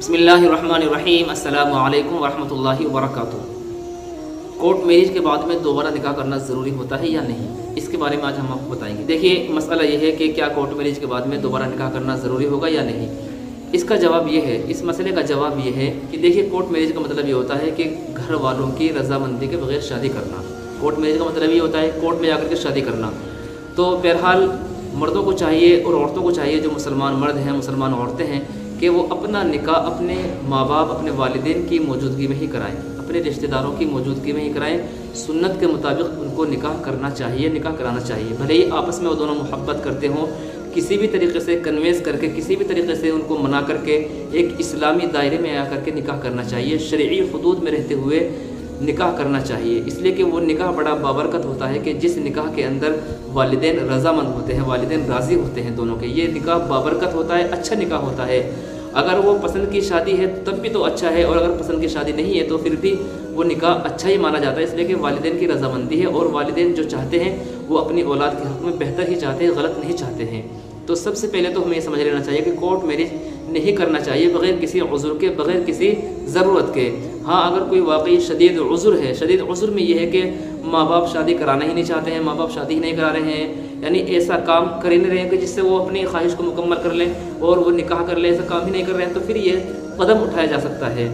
بسم اللہ الرحمن الرحیم۔ السلام علیکم ورحمۃ اللہ وبرکاتہ۔ کورٹ میرج کے بعد میں دوبارہ نکاح کرنا ضروری ہوتا ہے یا نہیں، اس کے بارے میں آج ہم آپ کو بتائیں گے۔ دیکھیے مسئلہ یہ ہے کہ کیا کورٹ میرج کے بعد میں دوبارہ نکاح کرنا ضروری ہوگا یا نہیں۔ اس کا جواب یہ ہے، اس مسئلے کا جواب یہ ہے کہ دیکھیے کورٹ میرج کا مطلب یہ ہوتا ہے کہ گھر والوں کی رضامندی کے بغیر شادی کرنا۔ کورٹ میرج کا مطلب یہ ہوتا ہے کورٹ میں جا کر کے شادی کرنا۔ تو بہرحال مردوں کو چاہیے اور عورتوں کو چاہیے، جو مسلمان مرد ہیں مسلمان عورتیں ہیں، کہ وہ اپنا نکاح اپنے ماں باپ اپنے والدین کی موجودگی میں ہی کرائیں، اپنے رشتہ داروں کی موجودگی میں ہی کرائیں۔ سنت کے مطابق ان کو نکاح کرنا چاہیے، نکاح کرانا چاہیے، بھلے ہی آپس میں وہ دونوں محبت کرتے ہوں، کسی بھی طریقے سے کنوینس کر کے، کسی بھی طریقے سے ان کو منا کر کے ایک اسلامی دائرے میں آ کر کے نکاح کرنا چاہیے، شرعی حدود میں رہتے ہوئے نکاح کرنا چاہیے۔ اس لیے کہ وہ نکاح بڑا بابرکت ہوتا ہے کہ جس نکاح کے اندر والدین رضامند ہوتے ہیں، والدین راضی ہوتے ہیں دونوں کے، یہ نکاح بابرکت ہوتا ہے، اچھا نکاح ہوتا ہے۔ اگر وہ پسند کی شادی ہے تب بھی تو اچھا ہے، اور اگر پسند کی شادی نہیں ہے تو پھر بھی وہ نکاح اچھا ہی مانا جاتا ہے، اس لیے کہ والدین کی رضامندی ہے، اور والدین جو چاہتے ہیں وہ اپنی اولاد کے حق میں بہتر ہی چاہتے ہیں، غلط نہیں چاہتے ہیں۔ تو سب سے پہلے تو ہمیں یہ سمجھ لینا چاہیے کہ کورٹ میرج نہیں کرنا چاہیے بغیر کسی عذر کے، بغیر کسی ضرورت کے۔ ہاں اگر کوئی واقعی شدید عذر ہے، شدید عذر میں یہ ہے کہ ماں باپ شادی کرانا ہی نہیں چاہتے ہیں، ماں باپ شادی ہی نہیں کرا رہے ہیں، یعنی ایسا کام کر ہی نہیں رہے ہیں کہ جس سے وہ اپنی خواہش کو مکمل کر لیں اور وہ نکاح کر لیں، ایسا کام ہی نہیں کر رہے ہیں، تو پھر یہ قدم اٹھایا جا سکتا ہے،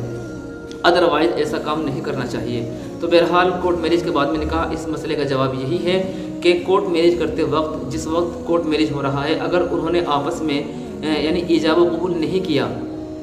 ادروائز ایسا کام نہیں کرنا چاہیے۔ تو بہرحال کورٹ میرج کے بعد میں نکاح، اس مسئلے کا جواب یہی ہے کہ کورٹ میرج کرتے وقت، جس وقت کورٹ میرج ہو رہا ہے، اگر انہوں نے آپس میں یعنی ایجاب و قبول نہیں کیا،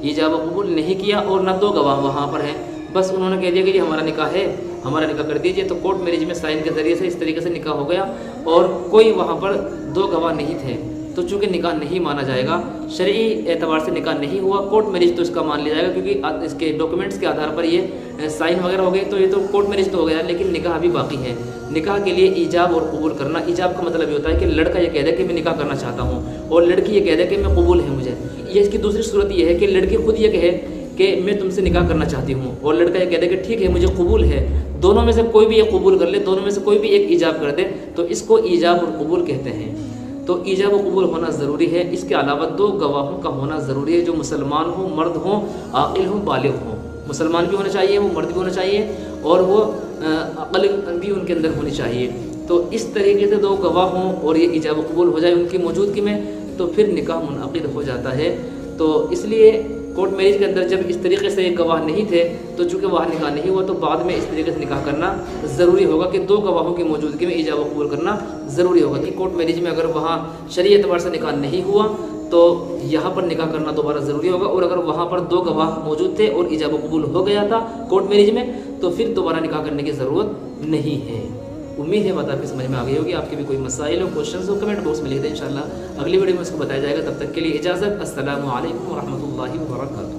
ایجاب و قبول نہیں کیا اور نہ دو گواہ وہاں پر ہیں، بس انہوں نے کہہ دیا کہ یہ ہمارا نکاح ہے، ہمارا نکاح کر دیجئے، تو کورٹ میرج میں سائن کے ذریعے سے اس طریقے سے نکاح ہو گیا اور کوئی وہاں پر دو گواہ نہیں تھے، تو چونکہ نکاح نہیں مانا جائے گا، شرعی اعتبار سے نکاح نہیں ہوا، کورٹ میرج تو اس کا مان لیا جائے گا، کیونکہ اس کے ڈاکومنٹس کے آدھار پر یہ سائن وغیرہ ہو گئے، تو یہ تو کورٹ میرج تو ہو گیا، لیکن نکاح ابھی باقی ہے۔ نکاح کے لیے ایجاب اور قبول کرنا، ایجاب کا مطلب یہ ہوتا ہے کہ لڑکا یہ کہہ دے کہ میں نکاح کرنا چاہتا ہوں، اور لڑکی یہ کہہ دے کہ میں قبول ہے مجھے۔ یہ اس کی دوسری صورت یہ ہے کہ لڑکی خود یہ کہے کہ میں تم سے نکاح کرنا چاہتی ہوں، اور لڑکا یہ کہہ دے کہ ٹھیک ہے مجھے قبول ہے، دونوں میں سے کوئی بھی یہ قبول کر لے، دونوں میں سے کوئی بھی ایک ایجاب کر دے، تو اس کو ایجاب اور قبول کہتے ہیں۔ تو ایجاب و قبول ہونا ضروری ہے، اس کے علاوہ دو گواہوں کا ہونا ضروری ہے، جو مسلمان ہوں، مرد ہوں، عاقل ہوں، بالغ ہوں، مسلمان بھی ہونا چاہیے، وہ مرد بھی ہونا چاہیے، اور وہ عقل بھی ان کے اندر ہونی چاہیے۔ تو اس طریقے سے دو گواہ ہوں اور یہ ایجاب و قبول ہو جائے ان کی موجودگی میں، تو پھر نکاح منعقد ہو جاتا ہے۔ تو اس لیے کورٹ میرج کے اندر جب اس طریقے سے گواہ نہیں تھے، تو چونکہ وہاں نکاح نہیں ہوا، تو بعد میں اس طریقے سے نکاح کرنا ضروری ہوگا کہ دو گواہوں کی موجودگی میں ایجاب و قبول کرنا ضروری ہوگا، کہ کورٹ میرج میں اگر وہاں شرعی اعتبار سے نکاح نہیں ہوا تو یہاں پر نکاح کرنا دوبارہ ضروری ہوگا، اور اگر وہاں پر دو گواہ موجود تھے اور ایجاب و قبول ہو گیا تھا کورٹ میرج میں، تو پھر دوبارہ نکاح کرنے کی ضرورت نہیں ہے۔ امید ہے بات آپ کی سمجھ میں آ گئی ہوگی۔ آپ کے بھی کوئی مسائل ہو، کوشچنز ہو، کمنٹ باکس میں لکھ دیں، انشاءاللہ اگلی ویڈیو میں اس کو بتایا جائے گا۔ تب تک کے لیے اجازت، السلام علیکم ورحمۃ اللہ وبرکاتہ۔